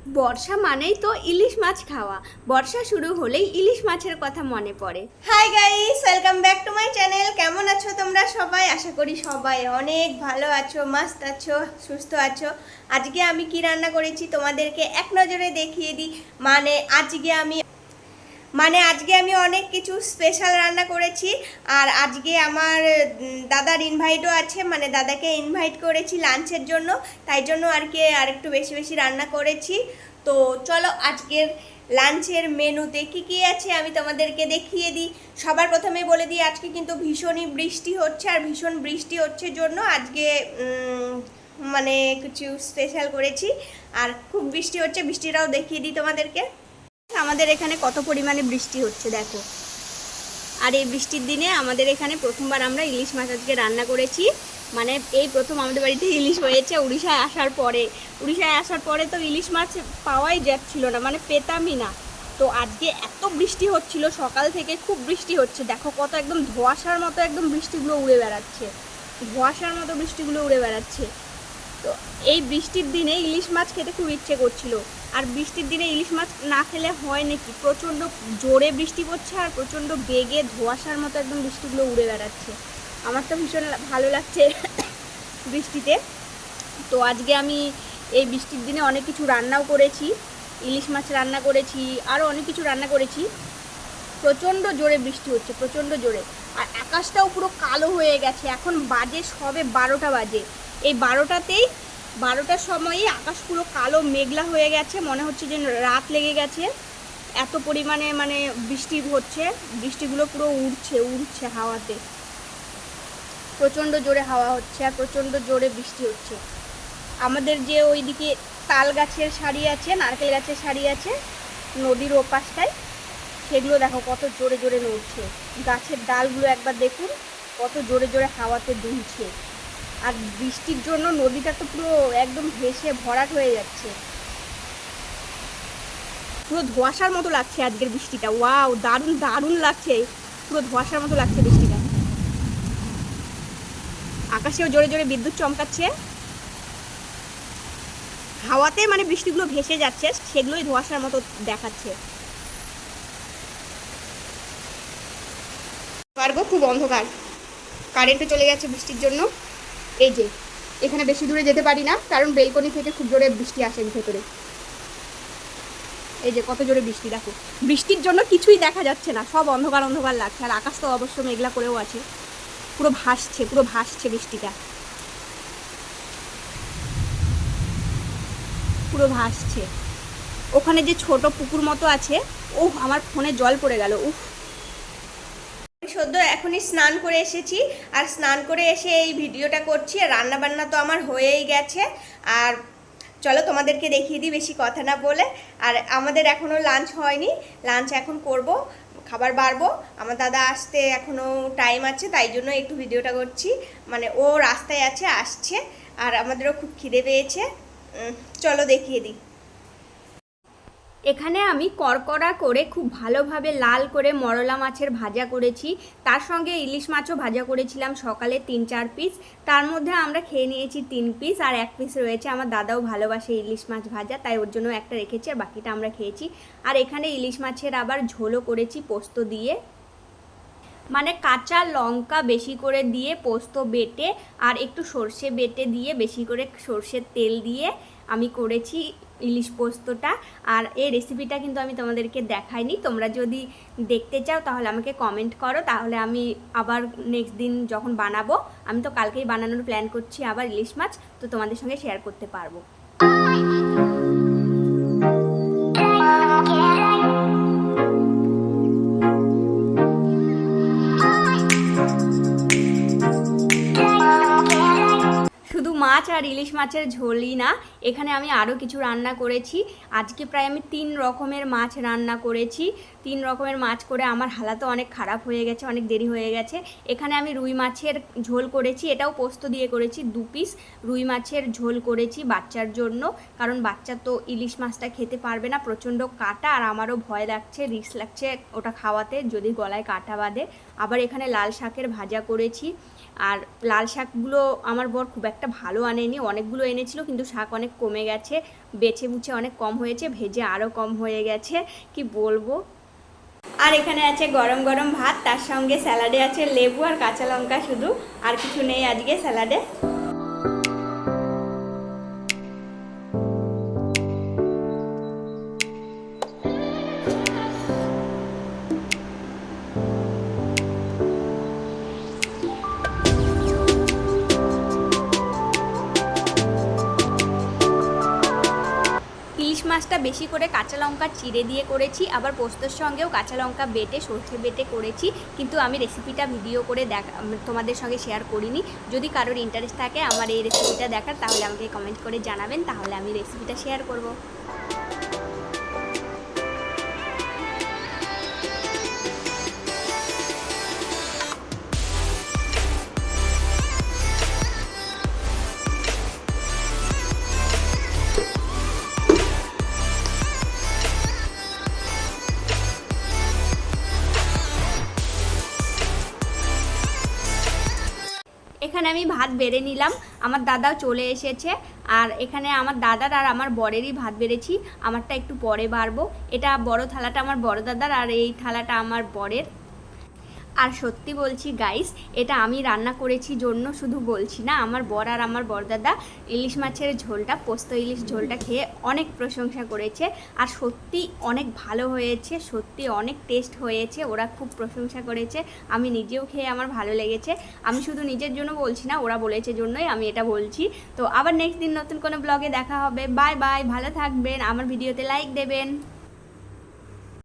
বর্ষা মানেই তো ইলিশ মাছ খাওয়া। বর্ষা শুরু হলেই ইলিশ মাছের কথা মনে পড়ে। Hi guys, welcome back to my channel. কেমন আছো তোমরা সবাই? আশা করি সবাই অনেক ভালো আছো, মস্ত আছো, সুস্থ আছো। আজকে আমি কি রান্না করেছি তোমাদেরকে এক নজরে দেখিয়ে দিই। আজকে আমি অনেক কিছু স্পেশাল রান্না করেছি। আর আজকে আমার দাদার ইনভাইটও আছে, মানে দাদাকে ইনভাইট করেছি লাঞ্চের জন্য, তাই জন্য আর কি আর একটু বেশি বেশি রান্না করেছি। তো চলো আজকের লাঞ্চের মেনুতে কি কি আছে আমি তোমাদেরকে দেখিয়ে দিই। সবার প্রথমে বলে দিই, আজকে কিন্তু ভীষণই বৃষ্টি হচ্ছে, আর ভীষণ বৃষ্টি হচ্ছে জন্য আজকে মানে কিছু স্পেশাল করেছি। আর খুব বৃষ্টি হচ্ছে, বৃষ্টিটাও দেখিয়ে দিই তোমাদেরকে। আমাদের এখানে কত পরিমাণে বৃষ্টি হচ্ছে দেখো। আর এই বৃষ্টির দিনে আমাদের এখানে প্রথমবার আমরা ইলিশ মাছ আজকে রান্না করেছি। মানে এই প্রথম আমাদের বাড়িতে ইলিশ হয়েছে উড়িষ্যায় আসার পরে। তো ইলিশ মাছ পাওয়াই যাচ্ছিল না, মানে পেতামই না। তো আজকে এত বৃষ্টি হচ্ছিল, সকাল থেকে খুব বৃষ্টি হচ্ছে। দেখো কত একদম ধোঁয়াশার মতো একদম বৃষ্টিগুলো উড়ে বেড়াচ্ছে। তো এই বৃষ্টির দিনে ইলিশ মাছ খেতে খুব ইচ্ছে করছিল। আর বৃষ্টির দিনে ইলিশ মাছ না খেলে হয় নাকি, প্রচণ্ড জোরে বৃষ্টি পড়ছে আর প্রচণ্ড বেগে ধোঁয়াশার মতো একদম বৃষ্টিগুলো উড়ে বেড়াচ্ছে। আমার তো ভীষণ ভালো লাগছে বৃষ্টিতে। তো আজকে আমি এই বৃষ্টির দিনে অনেক কিছু রান্নাও করেছি, ইলিশ মাছ রান্না করেছি, আরও অনেক কিছু রান্না করেছি। প্রচণ্ড জোরে বৃষ্টি হচ্ছে, প্রচণ্ড জোরে। আর আকাশটাও পুরো কালো হয়ে গেছে। এখন বাজে সবে 12টা বাজে। এই 12টার সময়ই আকাশ পুরো কালো মেঘলা হয়ে গেছে, মনে হচ্ছে যে রাত লেগে গেছে। এত পরিমাণে মানে বৃষ্টি হচ্ছে, বৃষ্টিগুলো পুরো উড়ছে হাওয়াতে। প্রচণ্ড জোরে হাওয়া হচ্ছে আর প্রচণ্ড জোরে বৃষ্টি হচ্ছে। আমাদের যে ওইদিকে তাল গাছের সারি আছে, নারকেল গাছের সারি আছে নদীর ওপাশটায়, সেগুলো দেখো কত জোরে জোরে নড়ছে। গাছের ডালগুলো একবার দেখুন কত জোরে জোরে হাওয়াতে দুলছে। আর বৃষ্টির জন্য নদীটা তো পুরো একদম ভেসে ভরাট হয়ে যাচ্ছে। পুরো ধোঁয়াশার মতো লাগছে আজকের বৃষ্টিটা। ওয়াও, দারুণ দারুণ লাগছে, পুরো ধোঁয়াশার মতো লাগছে বৃষ্টিটা। আকাশেও জোরে জোরে বিদ্যুৎ চমকাচ্ছে, হাওয়াতে মানে বৃষ্টিগুলো ভেসে যাচ্ছে, সেগুলোই ধোঁয়াশার মতো দেখাচ্ছে। পারবো, খুব অন্ধকার, কারেন্টও চলে গেছে বৃষ্টির জন্য। এই যে এখানে বেশি দূরে যেতে পারি না, কারণ বেলকনি থেকে খুব জোরে বৃষ্টি আসে ভেতরে। এই যে কত জোরে বৃষ্টি, দেখো বৃষ্টির জন্য কিছুই দেখা যাচ্ছে না, সব অন্ধকার অন্ধকার লাগছে। আর আকাশ তো অবশ্য মেঘলা করেও আছে, পুরো ভাসছে বৃষ্টিটা, পুরো ভাসছে। ওখানে যে ছোট পুকুর মতো আছে, আমার ফোনে জল পড়ে গেল। সদ্য এখনই স্নান করে এসেছি, আর স্নান করে এসে এই ভিডিওটা করছি। আর রান্না বান্না তো আমার হয়েই গেছে। আর চলো তোমাদেরকে দেখিয়ে দিই বেশি কথা না বলে। আর আমাদের এখনও লাঞ্চ হয়নি, লাঞ্চ এখন করব, খাবার বাড়বো। আমার দাদা আসতে এখনও টাইম আছে, তাই জন্য একটু ভিডিওটা করছি। মানে ও রাস্তায় আসছে, আর আমাদেরও খুব খিদে পেয়েছে। চলো দেখিয়ে দিই। এখানে আমি কড়কড়া করে খুব ভালোভাবে লাল করে মরলা মাছের ভাজা করেছি, তার সঙ্গে ইলিশ মাছও ভাজা করেছিলাম সকালে 3-4 পিস। তার মধ্যে আমরা খেয়ে নিয়েছি 3 পিস, আর 1 পিস রয়েছে। আমার দাদাও ভালোবাসে ইলিশ মাছ ভাজা, তাই ওর জন্য একটা রেখেছি, আর বাকিটা আমরা খেয়েছি। আর এখানে ইলিশ মাছের আবার ঝোলও করেছি পোস্ত দিয়ে, মানে কাঁচা লঙ্কা বেশি করে দিয়ে পোস্ত বেটে আর একটু সর্ষে বেটে দিয়ে বেশি করে সর্ষের তেল দিয়ে আমি করেছি ইলিশ পোস্তটা। আর এই রেসিপিটা কিন্তু আমি তোমাদেরকে দেখাইনি, তোমরা যদি দেখতে চাও তাহলে আমাকে কমেন্ট করো, তাহলে আমি আবার নেক্সট দিন যখন বানাবো, আমি তো কালকেই বানানোর প্ল্যান করছি আবার ইলিশ মাছ, তো তোমাদের সঙ্গে শেয়ার করতে পারবো। শুধু মাছ আর ইলিশ মাছের ঝোলই না, এখানে আমি আরও কিছু রান্না করেছি। আজকে প্রায় আমি 3 রকমের মাছ রান্না করেছি। 3 রকমের মাছ করে আমার হালাতও অনেক খারাপ হয়ে গেছে, অনেক দেরি হয়ে গেছে। এখানে আমি রুই মাছের ঝোল করেছি, এটাও পোস্ত দিয়ে করেছি। 2 পিস রুই মাছের ঝোল করেছি বাচ্চার জন্য, কারণ বাচ্চা তো ইলিশ মাছটা খেতে পারবে না, প্রচণ্ড কাঁটা, আর আমারও ভয় লাগছে, রিস্ক লাগছে ওটা খাওয়াতে যদি গলায় কাঁটা বাঁধে। আবার এখানে লাল শাকের ভাজা করেছি, আর লাল শাকগুলো আমার বর খুব একটা ভালো আনেনি, অনেকগুলো এনেছিল কিন্তু শাক অনেক কমে গেছে, বেছে বুছে অনেক কম হয়েছে, ভেজে আরও কম হয়ে গেছে, কি বলবো। আর এখানে আছে গরম গরম ভাত, তার সঙ্গে স্যালাডে আছে লেবু আর কাঁচা লঙ্কা শুধু, আর কিছু নেই আজকে স্যালাডে। ইলিশ মাছটা বেশি করে কাঁচা লঙ্কা চিড়ে দিয়ে করেছি, আবার পোস্তর সঙ্গেও কাঁচা লঙ্কা বেটে সর্ষে বেটে করেছি, কিন্তু আমি রেসিপিটা ভিডিও করে তোমাদের সঙ্গে শেয়ার করিনি। যদি কারোর ইন্টারেস্ট থাকে আমার এই রেসিপিটা দেখার, তাহলে আমাকে কমেন্ট করে জানাবেন, তাহলে আমি রেসিপিটা শেয়ার করব। এখানে আমি ভাত বেড়ে নিলাম, আমার দাদাও চলে এসেছে, আর এখানে আমার দাদার আর আমার বরেরই ভাত বেড়েছি, আমারটা একটু পরে বাড়বো। এটা বড় থালাটা আমার বড় দাদার, আর এই থালাটা আমার বরের। আর সত্যি বলছি গাইস, এটা আমি রান্না করেছি জন্য শুধু বলছি না, আমার বর আর আমার বরদাদা ইলিশ মাছের ঝোলটা, পোস্ত ইলিশ ঝোলটা খেয়ে অনেক প্রশংসা করেছে, আর সত্যি অনেক ভালো হয়েছে, সত্যি অনেক টেস্ট হয়েছে, ওরা খুব প্রশংসা করেছে, আমি নিজেও খেয়ে আমার ভালো লেগেছে। আমি শুধু নিজের জন্য বলছি না, ওরা বলেছে জন্যই আমি এটা বলছি। তো আবার নেক্সট দিন নতুন কোনো ব্লগে দেখা হবে। বাই বাই, ভালো থাকবেন, আমার ভিডিওতে লাইক দেবেন।